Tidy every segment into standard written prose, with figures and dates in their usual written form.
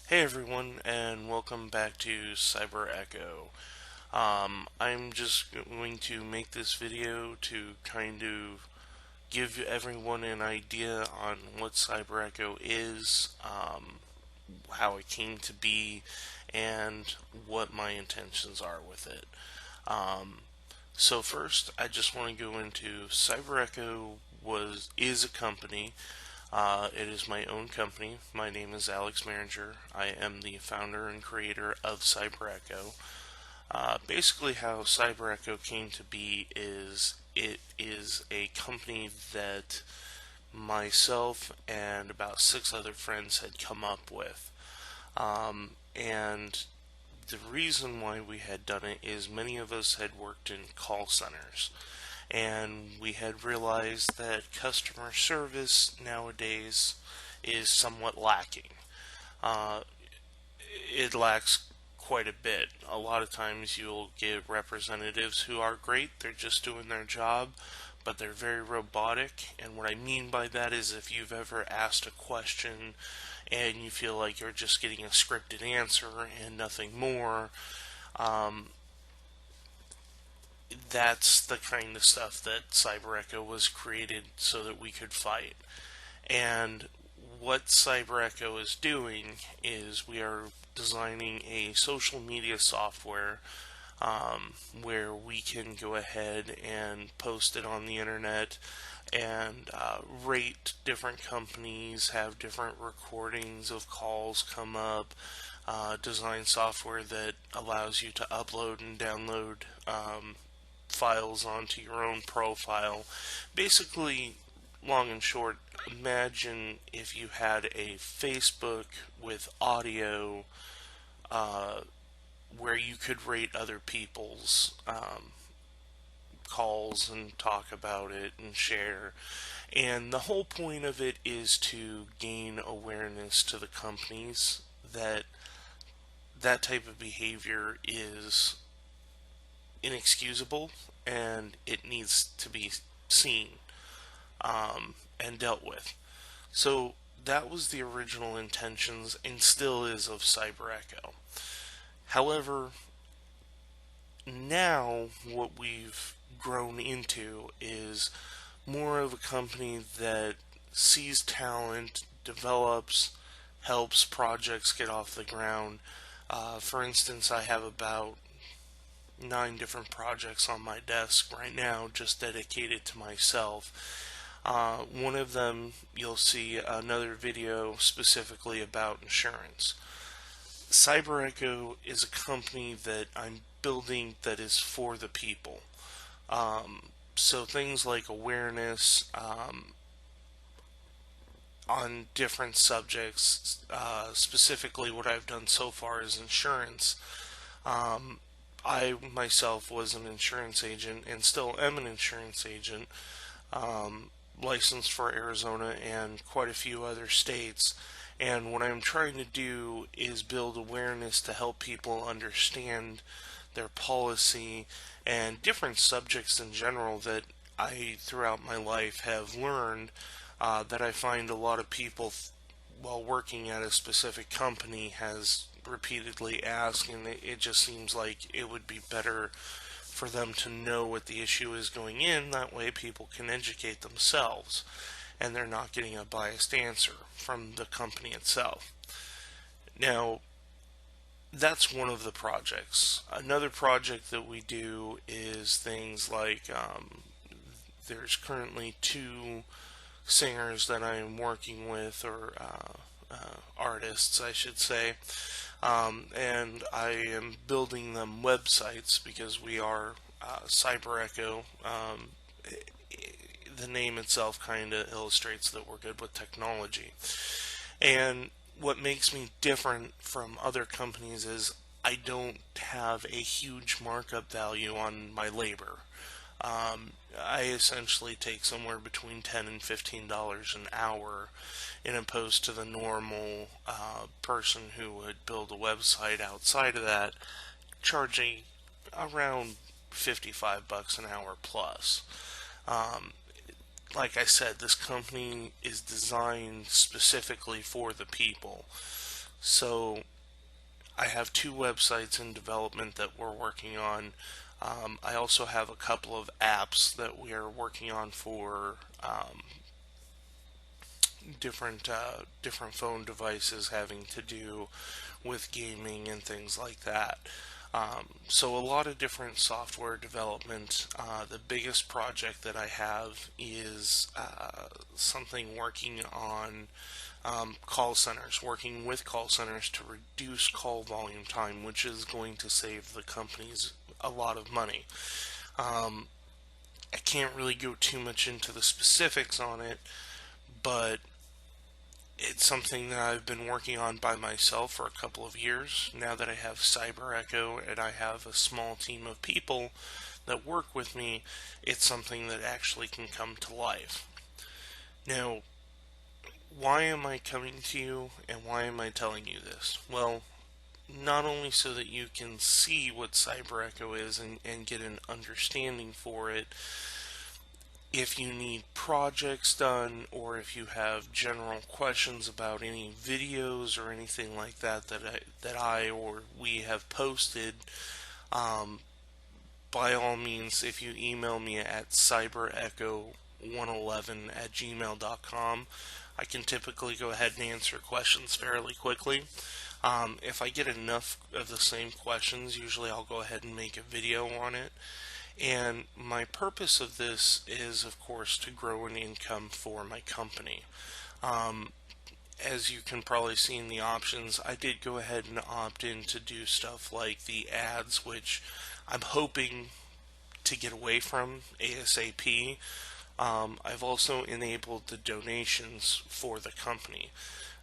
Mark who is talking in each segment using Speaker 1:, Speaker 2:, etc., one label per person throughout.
Speaker 1: Hey everyone, and welcome back to Cyber Echo. I'm just going to make this video to kind of give everyone an idea on what Cyber Echo is, how it came to be, and what my intentions are with it. Um, so first, I just want to go into Cyber Echo is a company. It is my own company. My name is Alex Maringer. I am the founder and creator of CyberEcho. Basically, how CyberEcho came to be is it is a company that myself and about six other friends had come up with. And the reason why we had done it is many of us had worked in call centers, and we had realized that customer service nowadays is somewhat lacking. Uh, it lacks quite a bit. A lot of times you'll get representatives who are great, they're just doing their job, but they're very robotic. And what I mean by that is if you've ever asked a question and you feel like you're just getting a scripted answer and nothing more, um, that's the kind of stuff that CyberEcho was created so that we could fight. And what CyberEcho is doing is we are designing a social media software where we can go ahead and post it on the internet and rate different companies, have different recordings of calls come up, design software that allows you to upload and download files onto your own profile. Basically, long and short, imagine if you had a Facebook with audio where you could rate other people's calls and talk about it and share. And the whole point of it is to gain awareness to the companies that that type of behavior is inexcusable and it needs to be seen and dealt with. So that was the original intentions and still is of CyberEcho. However, now what we've grown into is more of a company that sees talent, develops, helps projects get off the ground. For instance, I have about 9 different projects on my desk right now just dedicated to myself. One of them, you'll see another video specifically about insurance. CyberEcho is a company that I'm building that is for the people. So things like awareness on different subjects, specifically what I've done so far is insurance. I myself was an insurance agent and still am an insurance agent, licensed for Arizona and quite a few other states. And what I'm trying to do is build awareness to help people understand their policy and different subjects in general that I, throughout my life, have learned that I find a lot of people, while working at a specific company, has repeatedly asked, and it just seems like it would be better for them to know what the issue is going in. That way people can educate themselves and they're not getting a biased answer from the company itself. Now, that's one of the projects. Another project that we do is things like there's currently 2 singers that I am working with, or artists, I should say, and I am building them websites because we are CyberEcho. The name itself kind of illustrates that we're good with technology. And what makes me different from other companies is I don't have a huge markup value on my labor. I essentially take somewhere between $10 and $15 an hour, in opposed to the normal person who would build a website outside of that, charging around $55 an hour plus. Um, like I said, this company is designed specifically for the people. So I have two websites in development that we're working on. I also have a couple of apps that we are working on for different phone devices having to do with gaming and things like that. So a lot of different software development. The biggest project that I have is something working on call centers, working with call centers to reduce call volume time, which is going to save the companies a lot of money. I can't really go too much into the specifics on it, but it's something that I've been working on by myself for a couple of years. Now that I have Cyber Echo and I have a small team of people that work with me, it's something that actually can come to life. Now, why am I coming to you and why am I telling you this? Well, not only so that you can see what Cyber Echo is and get an understanding for it, if you need projects done or if you have general questions about any videos or anything like that that I or we have posted, um, by all means, if you email me at cyberecho111@gmail.com, I can typically go ahead and answer questions fairly quickly. If I get enough of the same questions, usually I'll go ahead and make a video on it. And my purpose of this is, of course, to grow an income for my company. Um, as you can probably see in the options, I did go ahead and opt in to do stuff like the ads, which I'm hoping to get away from ASAP. I've also enabled the donations for the company.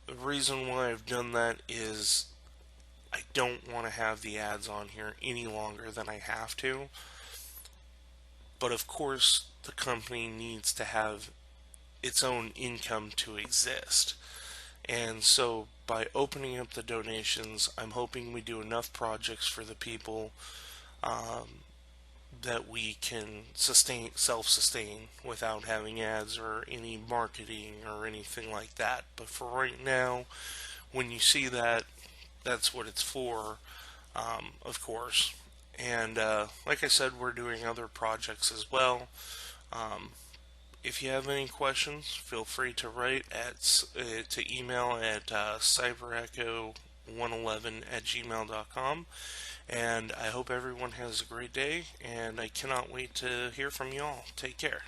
Speaker 1: The reason why I've done that is I don't want to have the ads on here any longer than I have to. But of course, the company needs to have its own income to exist. And so by opening up the donations, I'm hoping we do enough projects for the people um, that we can self-sustain without having ads or any marketing or anything like that. But for right now, when you see that, that's what it's for, of course. And like I said, we're doing other projects as well. Um, if you have any questions, feel free to write to email at cyberecho111@gmail.com. And I hope everyone has a great day, and I cannot wait to hear from you all. Take care.